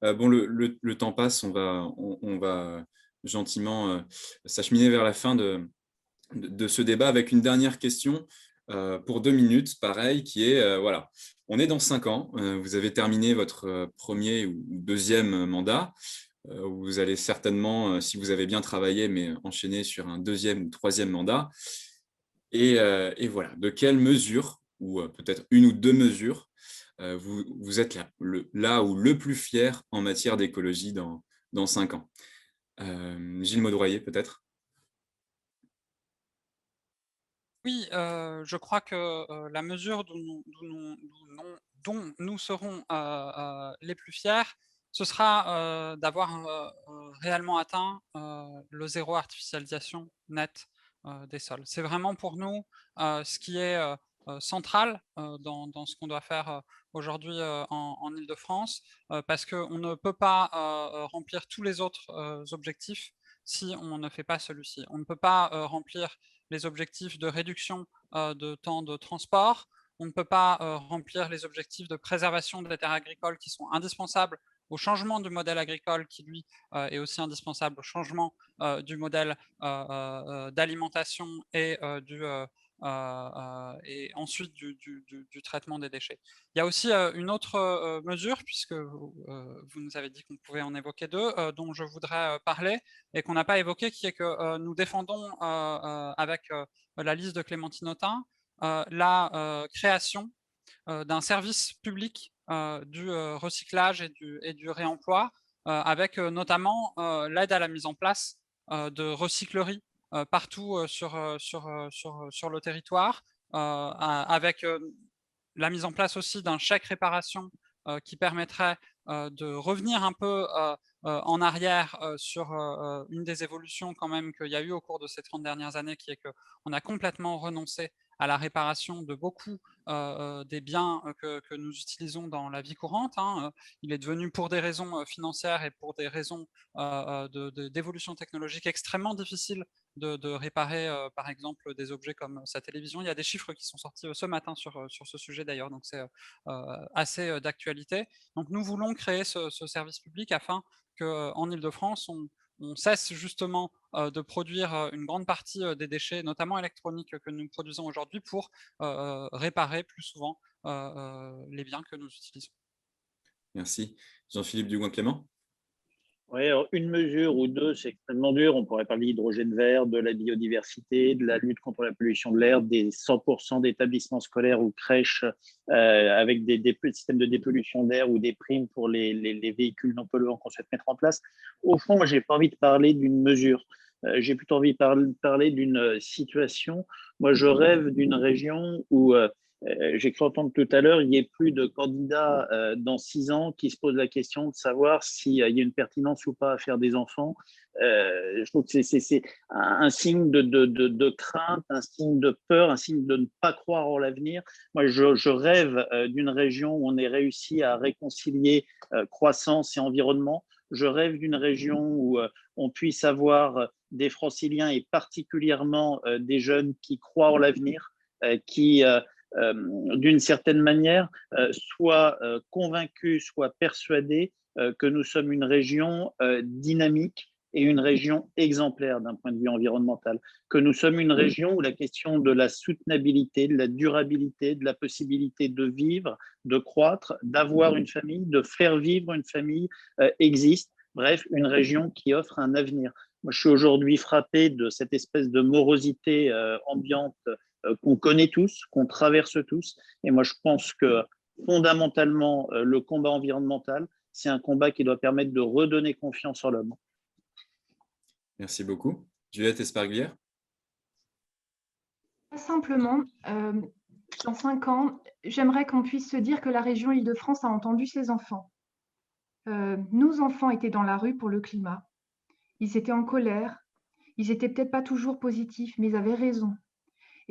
Bon, le temps passe, on va gentiment s'acheminer vers la fin de ce débat avec une dernière question pour 2 minutes, pareil, qui est, voilà, on est dans 5 ans, vous avez terminé votre premier ou deuxième mandat, vous allez certainement, si vous avez bien travaillé, mais enchaîner sur un deuxième ou troisième mandat. Et voilà, de quelles mesures, ou peut-être une ou deux mesures, vous êtes là où le plus fier en matière d'écologie dans 5 ans. Gilles Maudroyer, peut-être. Oui, je crois que, la mesure dont nous serons, les plus fiers, ce sera, d'avoir, réellement atteint, le zéro artificialisation net, des sols. C'est vraiment pour nous, ce qui est, central, dans ce qu'on doit faire, aujourd'hui, en Île-de-France, parce qu'on ne peut pas, remplir tous les autres, objectifs si on ne fait pas celui-ci. On ne peut pas, remplir les objectifs de réduction de temps de transport. On ne peut pas remplir les objectifs de préservation des terres agricoles qui sont indispensables au changement du modèle agricole qui, lui, est aussi indispensable au changement du modèle d'alimentation et ensuite du traitement des déchets. Il y a aussi une autre mesure, puisque vous nous avez dit qu'on pouvait en évoquer deux, dont je voudrais parler, et qu'on n'a pas évoqué, qui est que nous défendons avec la liste de Clémentine Autain la création d'un service public du recyclage et du réemploi, avec notamment l'aide à la mise en place de recycleries partout sur le territoire, avec la mise en place aussi d'un chèque réparation qui permettrait de revenir un peu en arrière sur une des évolutions quand même qu'il y a eu au cours de ces 30 dernières années, qui est qu'on a complètement renoncé à la réparation de beaucoup des biens que nous utilisons dans la vie courante, hein. Il est devenu, pour des raisons financières et pour des raisons d'évolution technologique, extrêmement difficile de réparer, par exemple, des objets comme sa télévision. Il y a des chiffres qui sont sortis ce matin sur ce sujet d'ailleurs, donc c'est assez d'actualité. Donc nous voulons créer ce service public afin qu'en Île-de-France, on cesse justement de produire une grande partie des déchets, notamment électroniques, que nous produisons aujourd'hui, pour réparer plus souvent les biens que nous utilisons. Merci. Jean-Philippe Dugouin-Clément. Oui, alors une mesure ou deux, c'est extrêmement dur. On pourrait parler d'hydrogène vert, de la biodiversité, de la lutte contre la pollution de l'air, des 100% d'établissements scolaires ou crèches avec des systèmes de dépollution d'air ou des primes pour les véhicules non polluants qu'on souhaite mettre en place. Au fond, moi, j'ai pas envie de parler d'une mesure. J'ai plutôt envie de parler d'une situation. Moi, je rêve d'une région où j'ai cru entendre tout à l'heure, il n'y ait plus de candidats dans 6 ans qui se posent la question de savoir s'il y a une pertinence ou pas à faire des enfants. Je trouve que c'est un signe de crainte, un signe de peur, un signe de ne pas croire en l'avenir. Moi, je rêve d'une région où on ait réussi à réconcilier croissance et environnement. Je rêve d'une région où on puisse avoir des franciliens et particulièrement des jeunes qui croient en l'avenir, qui d'une certaine manière, soit convaincus, soit persuadés que nous sommes une région dynamique et une région exemplaire d'un point de vue environnemental, que nous sommes une région où la question de la soutenabilité, de la durabilité, de la possibilité de vivre, de croître, d'avoir une famille, de faire vivre une famille existe. Bref, une région qui offre un avenir. Moi, je suis aujourd'hui frappé de cette espèce de morosité ambiante qu'on connaît tous, qu'on traverse tous. Et moi, je pense que fondamentalement, le combat environnemental, c'est un combat qui doit permettre de redonner confiance en l'homme. Merci beaucoup. Juliette Esparglière. Simplement, dans 5 ans, j'aimerais qu'on puisse se dire que la région Île-de-France a entendu ses enfants. Nos enfants étaient dans la rue pour le climat. Ils étaient en colère. Ils étaient peut-être pas toujours positifs, mais ils avaient raison.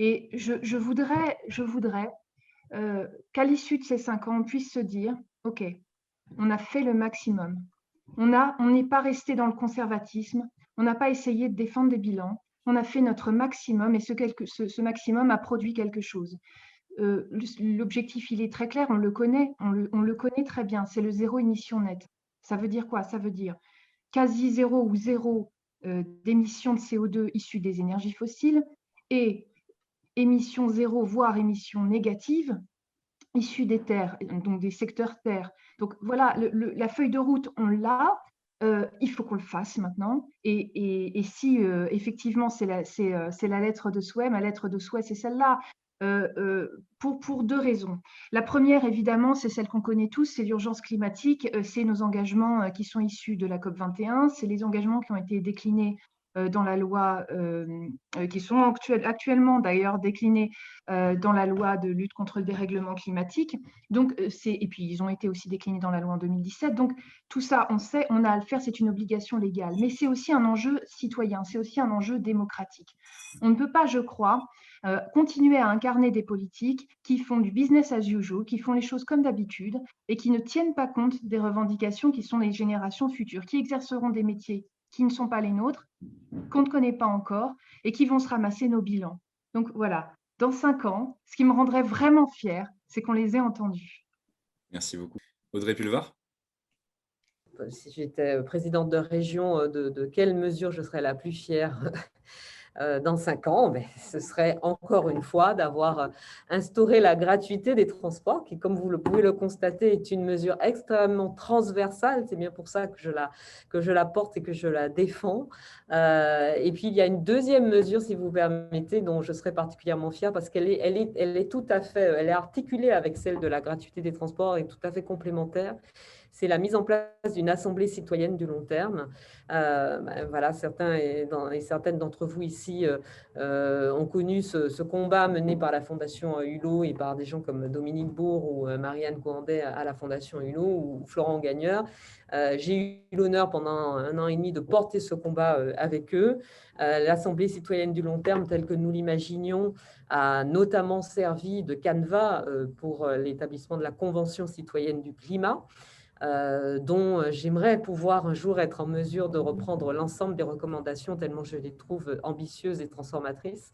Et je voudrais qu'à l'issue de ces 5 ans, on puisse se dire, OK, on a fait le maximum. On n'est pas resté dans le conservatisme. On n'a pas essayé de défendre des bilans. On a fait notre maximum et ce maximum a produit quelque chose. L'objectif, il est très clair, on le connaît très bien, c'est le zéro émission net. Ça veut dire quoi? Ça veut dire quasi zéro ou zéro d'émissions de CO2 issues des énergies fossiles et émissions zéro, voire émissions négatives issues des terres, donc des secteurs terres. Donc voilà, la feuille de route, on l'a. Il faut qu'on le fasse maintenant. Et si effectivement c'est la lettre de souhait, ma lettre de souhait, c'est celle-là. Pour deux raisons. La première, évidemment, c'est celle qu'on connaît tous, c'est l'urgence climatique, c'est nos engagements qui sont issus de la COP21, c'est les engagements qui ont été déclinés dans la loi, qui sont actuellement d'ailleurs déclinés dans la loi de lutte contre le dérèglement climatique. Donc, et puis ils ont été aussi déclinés dans la loi en 2017. Donc tout ça, on sait, on a à le faire, c'est une obligation légale. Mais c'est aussi un enjeu citoyen, c'est aussi un enjeu démocratique. On ne peut pas, je crois, continuer à incarner des politiques qui font du business as usual, qui font les choses comme d'habitude et qui ne tiennent pas compte des revendications qui sont les générations futures, qui exerceront des métiers qui ne sont pas les nôtres, qu'on ne connaît pas encore et qui vont se ramasser nos bilans. Donc voilà, dans 5 ans, ce qui me rendrait vraiment fière, c'est qu'on les ait entendus. Merci beaucoup. Audrey Pulvar? Si j'étais présidente de région, de quelle mesure je serais la plus fière dans 5 ans, ce serait encore une fois d'avoir instauré la gratuité des transports, qui, comme vous pouvez le constater, est une mesure extrêmement transversale. C'est bien pour ça que je la porte et que je la défends. Et puis, il y a une deuxième mesure, si vous permettez, dont je serais particulièrement fière, parce qu'elle est tout à fait, elle est articulée avec celle de la gratuité des transports et tout à fait complémentaire. C'est la mise en place d'une assemblée citoyenne du long terme. Voilà, certains et certaines d'entre vous ici ont connu ce combat mené par la Fondation Hulot et par des gens comme Dominique Bourg ou Marianne Cohandet à la Fondation Hulot ou Florent Gagneur. J'ai eu l'honneur pendant 1 an et demi de porter ce combat avec eux. L'Assemblée citoyenne du long terme, telle que nous l'imaginions, a notamment servi de canevas pour l'établissement de la Convention citoyenne du climat, dont j'aimerais pouvoir un jour être en mesure de reprendre l'ensemble des recommandations tellement je les trouve ambitieuses et transformatrices.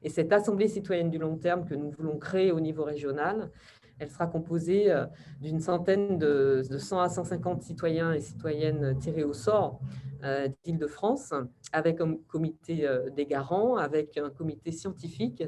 Et cette Assemblée citoyenne du long terme que nous voulons créer au niveau régional, elle sera composée d'une centaine de 100 à 150 citoyens et citoyennes tirés au sort d'Île-de-France, avec un comité des garants, avec un comité scientifique.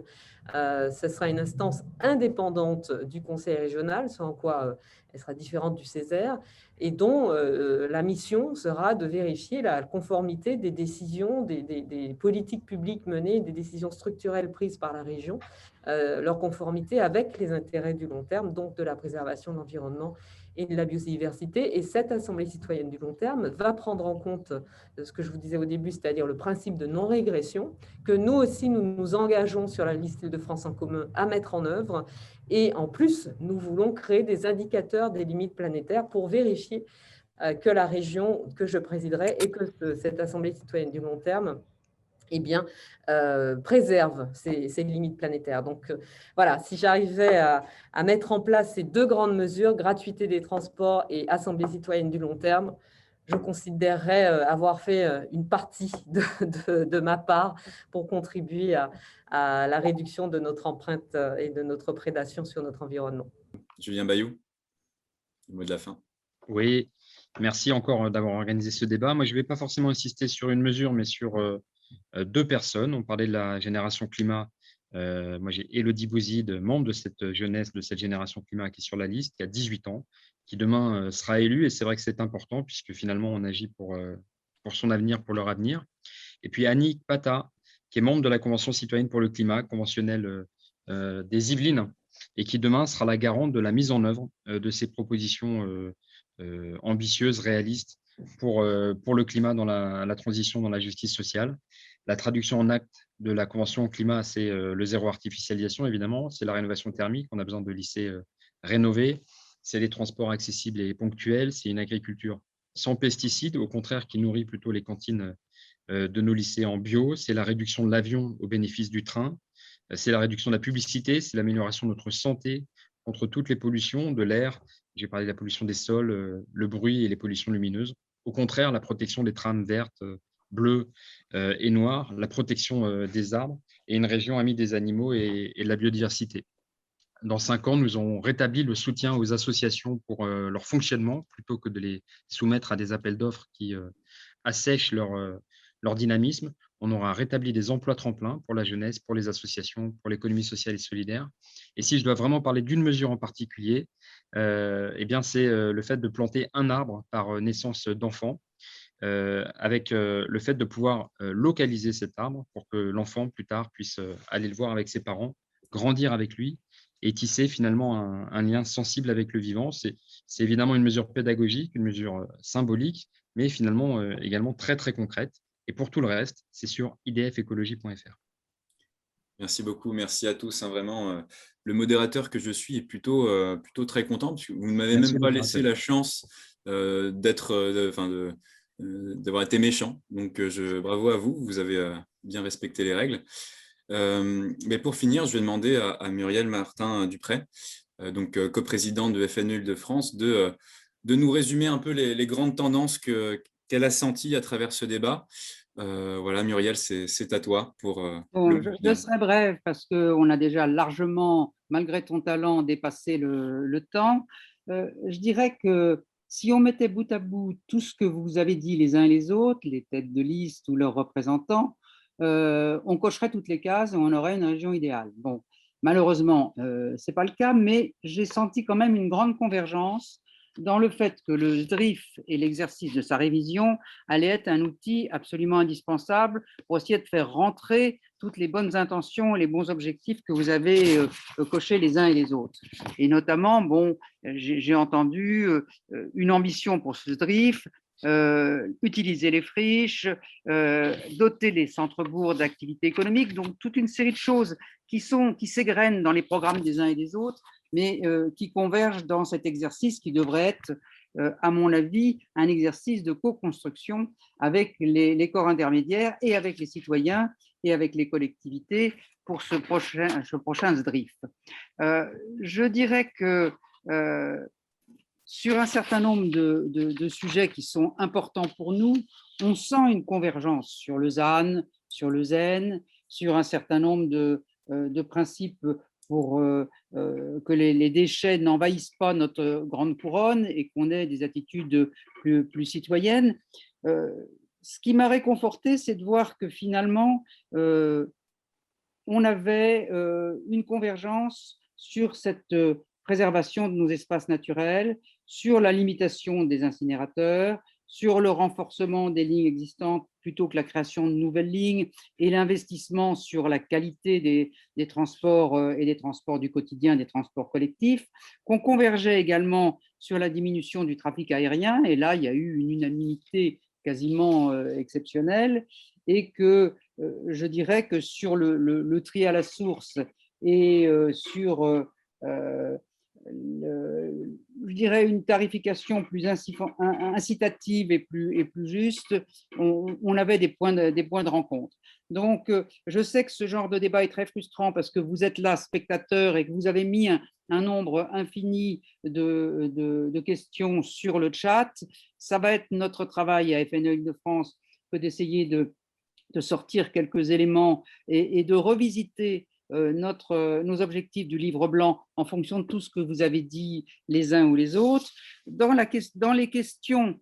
Ce sera une instance indépendante du conseil régional, ce en quoi elle sera différente du Césaire, et dont la mission sera de vérifier la conformité des décisions, des politiques publiques menées, des décisions structurelles prises par la région, leur conformité avec les intérêts du long terme, donc de la préservation de l'environnement et de la biodiversité. Et cette Assemblée citoyenne du long terme va prendre en compte ce que je vous disais au début, c'est-à-dire le principe de non-régression, que nous aussi, nous nous engageons sur la liste Île-de-France en commun à mettre en œuvre. Et en plus, nous voulons créer des indicateurs des limites planétaires pour vérifier que la région que je présiderai et que cette Assemblée citoyenne du long terme préserve ces limites planétaires. Donc voilà, si j'arrivais à mettre en place ces 2 grandes mesures, gratuité des transports et Assemblée citoyenne du long terme, je considérerais avoir fait une partie de ma part pour contribuer à la réduction de notre empreinte et de notre prédation sur notre environnement. Julien Bayou, le mot de la fin. Oui, merci encore d'avoir organisé ce débat. Moi, je ne vais pas forcément insister sur une mesure, mais sur 2 personnes. On parlait de la génération climat. Moi, j'ai Élodie Bouzide, membre de cette jeunesse, de cette génération climat qui est sur la liste, qui a 18 ans, qui demain sera élue. Et c'est vrai que c'est important puisque finalement, on agit pour son avenir, pour leur avenir. Et puis Annick Pata, qui est membre de la Convention citoyenne pour le climat, conventionnelle des Yvelines, et qui demain sera la garante de la mise en œuvre de ces propositions ambitieuses, réalistes pour le climat dans la transition, dans la justice sociale. La traduction en acte de la Convention climat, c'est le zéro artificialisation, évidemment. C'est la rénovation thermique. On a besoin de lycées rénovés. C'est les transports accessibles et ponctuels. C'est une agriculture sans pesticides, au contraire, qui nourrit plutôt les cantines de nos lycées en bio. C'est la réduction de l'avion au bénéfice du train. C'est la réduction de la publicité. C'est l'amélioration de notre santé contre toutes les pollutions de l'air. J'ai parlé de la pollution des sols, le bruit et les pollutions lumineuses. Au contraire, la protection des trames vertes, bleues et noires, la protection des arbres et une région amie des animaux et de la biodiversité. dans 5 ans, nous aurons rétabli le soutien aux associations pour leur fonctionnement, plutôt que de les soumettre à des appels d'offres qui assèchent leur dynamisme. On aura rétabli des emplois tremplins pour la jeunesse, pour les associations, pour l'économie sociale et solidaire. Et si je dois vraiment parler d'une mesure en particulier, eh bien, c'est le fait de planter un arbre par naissance d'enfant, avec le fait de pouvoir localiser cet arbre pour que l'enfant, plus tard, puisse aller le voir avec ses parents, grandir avec lui et tisser finalement un lien sensible avec le vivant. C'est évidemment une mesure pédagogique, une mesure symbolique, mais finalement également très, très concrète. Et pour tout le reste, c'est sur idfecologie.fr. Merci beaucoup, merci à tous. Hein, vraiment, le modérateur que je suis est plutôt très content, parce que vous ne m'avez même pas laissé la chance d'avoir été méchant. Donc, bravo à vous, vous avez bien respecté les règles. Mais pour finir, je vais demander à Muriel Martin-Dupré, donc coprésidente de FNE Île-de-France, de nous résumer un peu les grandes tendances qu'elle a senties à travers ce débat. Voilà, Muriel, c'est à toi pour… Bon, je serai brève parce qu'on a déjà largement, malgré ton talent, dépassé le temps. Je dirais que si on mettait bout à bout tout ce que vous avez dit les uns et les autres, les têtes de liste ou leurs représentants, on cocherait toutes les cases et on aurait une région idéale. Bon, malheureusement, ce n'est pas le cas, mais j'ai senti quand même une grande convergence dans le fait que le SDRIF et l'exercice de sa révision allaient être un outil absolument indispensable pour essayer de faire rentrer toutes les bonnes intentions et les bons objectifs que vous avez cochés les uns et les autres. Et notamment, bon, j'ai entendu une ambition pour ce SDRIF, utiliser les friches, doter les centres-bourgs d'activités économiques, donc toute une série de choses qui s'égrènent dans les programmes des uns et des autres, mais qui convergent dans cet exercice qui devrait être, à mon avis, un exercice de co-construction avec les corps intermédiaires et avec les citoyens et avec les collectivités pour ce prochain SDRIF. Je dirais que sur un certain nombre de sujets qui sont importants pour nous, on sent une convergence sur le ZAN, sur le ZEN, sur un certain nombre de principes pour que les déchets n'envahissent pas notre grande couronne et qu'on ait des attitudes plus citoyennes. Ce qui m'a réconforté, c'est de voir que finalement, on avait une convergence sur cette préservation de nos espaces naturels, sur la limitation des incinérateurs, sur le renforcement des lignes existantes plutôt que la création de nouvelles lignes et l'investissement sur la qualité des transports et des transports du quotidien, des transports collectifs, qu'on convergeait également sur la diminution du trafic aérien, et là, il y a eu une unanimité quasiment exceptionnelle, et que je dirais que sur le tri à la source et sur je dirais une tarification plus incitative et plus juste, on avait des points de rencontre. Donc, je sais que ce genre de débat est très frustrant parce que vous êtes là, spectateurs, et que vous avez mis un nombre infini de questions sur le chat. Ça va être notre travail à FNE Île-de-France que d'essayer de sortir quelques éléments et de revisiter nos objectifs du livre blanc en fonction de tout ce que vous avez dit les uns ou les autres. Dans les questions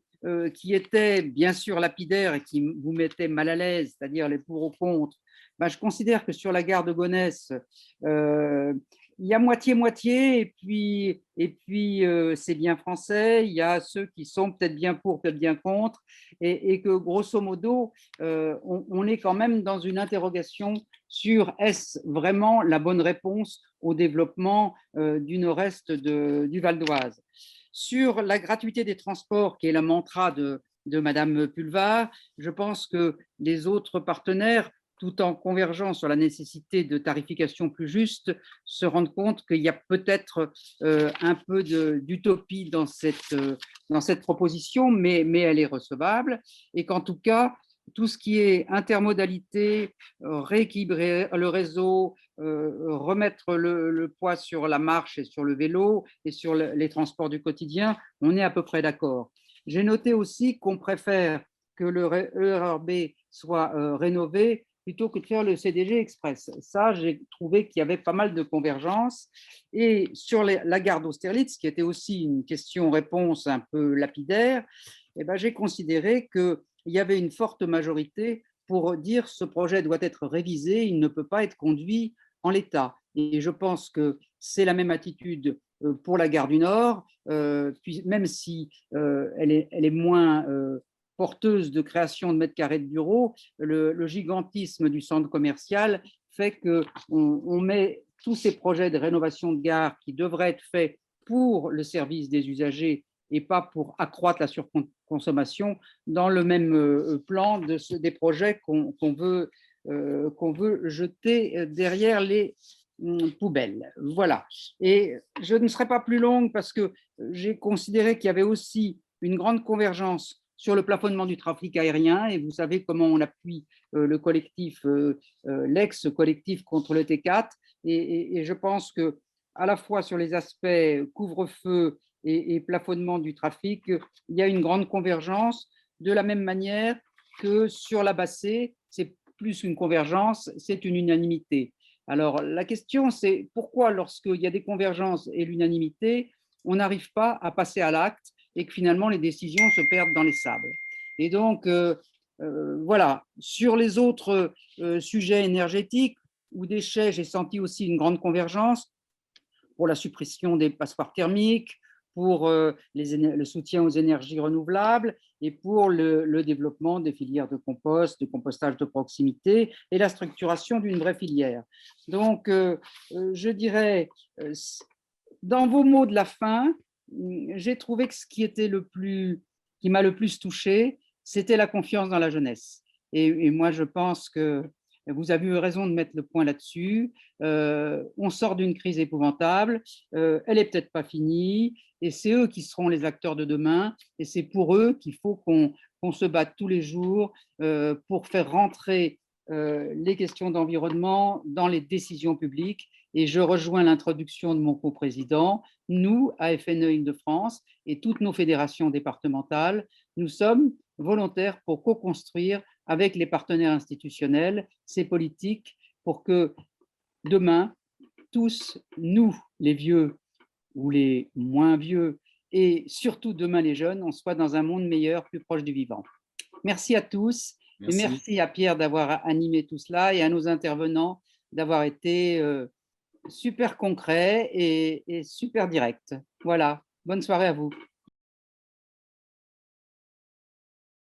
qui étaient bien sûr lapidaires et qui vous mettaient mal à l'aise, c'est-à-dire les pour ou contre, je considère que sur la gare de Gonesse, il y a moitié-moitié, et puis c'est bien français, il y a ceux qui sont peut-être bien pour, peut-être bien contre, et que grosso modo, on est quand même dans une interrogation sur est-ce vraiment la bonne réponse au développement du nord-est du Val d'Oise. Sur la gratuité des transports, qui est le mantra de Madame Pulvar, je pense que les autres partenaires, tout en convergeant sur la nécessité de tarification plus juste, se rendent compte qu'il y a peut-être un peu d'utopie dans cette proposition, mais elle est recevable, et qu'en tout cas, tout ce qui est intermodalité, rééquilibrer le réseau, remettre le poids sur la marche et sur le vélo et sur les transports du quotidien, on est à peu près d'accord. J'ai noté aussi qu'on préfère que le ERB soit rénové plutôt que de faire le CDG Express. Ça, j'ai trouvé qu'il y avait pas mal de convergences. Et sur la gare d'Austerlitz, qui était aussi une question-réponse un peu lapidaire, eh ben, j'ai considéré qu'il y avait une forte majorité pour dire ce projet doit être révisé, il ne peut pas être conduit en l'état. Et je pense que c'est la même attitude pour la gare du Nord, puis même si elle est moins porteuse de création de mètres carrés de bureaux, le gigantisme du centre commercial fait qu'on met tous ces projets de rénovation de gare qui devraient être faits pour le service des usagers et pas pour accroître la surconsommation dans le même plan des projets qu'on veut jeter derrière les poubelles. Voilà. Et je ne serai pas plus longue parce que j'ai considéré qu'il y avait aussi une grande convergence sur le plafonnement du trafic aérien, et vous savez comment on appuie le collectif, l'ex-collectif contre le T4, et je pense que à la fois sur les aspects couvre-feu et plafonnement du trafic, il y a une grande convergence, de la même manière que sur la Bassée, c'est plus une convergence, c'est une unanimité. Alors la question, c'est pourquoi lorsqu'il y a des convergences et l'unanimité, on n'arrive pas à passer à l'acte et que finalement les décisions se perdent dans les sables. Et donc, voilà, sur les autres sujets énergétiques ou déchets, j'ai senti aussi une grande convergence pour la suppression des passoires thermiques, pour le soutien aux énergies renouvelables et pour le développement des filières de compost, de compostage de proximité et la structuration d'une vraie filière. Donc, je dirais, dans vos mots de la fin, j'ai trouvé que ce qui m'a le plus touché, c'était la confiance dans la jeunesse. Et moi, je pense que vous avez eu raison de mettre le point là-dessus. On sort d'une crise épouvantable, elle n'est peut-être pas finie, et c'est eux qui seront les acteurs de demain, et c'est pour eux qu'il faut qu'on se batte tous les jours pour faire rentrer les questions d'environnement dans les décisions publiques. Et je rejoins l'introduction de mon coprésident. Nous, à FNE Île-de-France et toutes nos fédérations départementales, nous sommes volontaires pour co-construire avec les partenaires institutionnels ces politiques pour que demain, tous, nous, les vieux ou les moins vieux, et surtout demain les jeunes, on soit dans un monde meilleur, plus proche du vivant. Merci à tous. Merci. Et merci à Pierre d'avoir animé tout cela et à nos intervenants d'avoir été super concrets et super directs. Voilà, bonne soirée à vous.